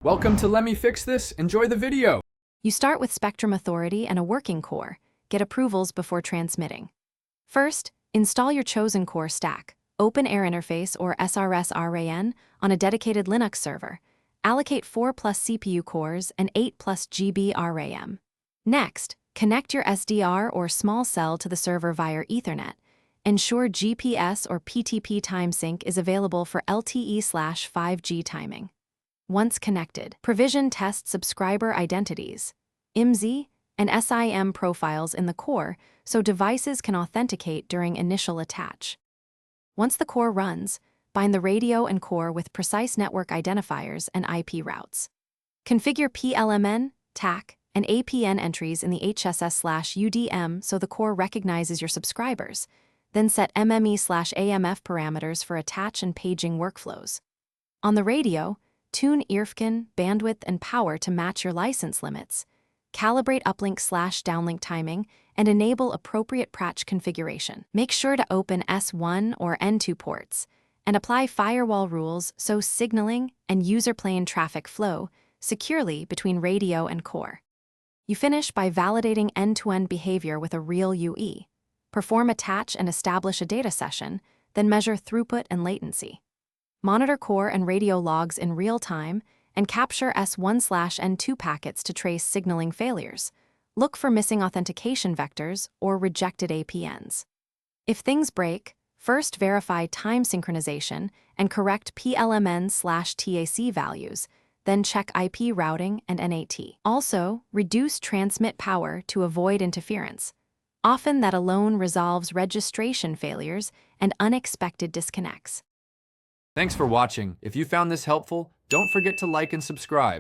Welcome to Let Me Fix This. Enjoy the video. You start with Spectrum Authority and a working core. Get approvals before transmitting. First, install your chosen core stack, Open Air Interface or SRS RAN, on a dedicated Linux server. Allocate 4+ CPU cores and 8+ GB RAM. Next, connect your SDR or small cell to the server via Ethernet. Ensure GPS or PTP time sync is available for LTE/5G timing. Once connected, provision test subscriber identities, IMSI, and SIM profiles in the core so devices can authenticate during initial attach. Once the core runs, bind the radio and core with precise network identifiers and IP routes. Configure PLMN, TAC, and APN entries in the HSS/UDM so the core recognizes your subscribers, then set MME/AMF parameters for attach and paging workflows. On the radio, tune IRFCAN, bandwidth, and power to match your license limits. Calibrate uplink/downlink timing, and enable appropriate patch configuration. Make sure to open S1 or N2 ports, and apply firewall rules so signaling and user plane traffic flow securely between radio and core. You finish by validating end-to-end behavior with a real UE. Perform attach and establish a data session, then measure throughput and latency. Monitor core and radio logs in real time, and capture S1/N2 packets to trace signaling failures. Look for missing authentication vectors or rejected APNs. If things break, first verify time synchronization and correct PLMN/TAC values, then check IP routing and NAT. Also, reduce transmit power to avoid interference. Often that alone resolves registration failures and unexpected disconnects. Thanks for watching. If you found this helpful, don't forget to like and subscribe.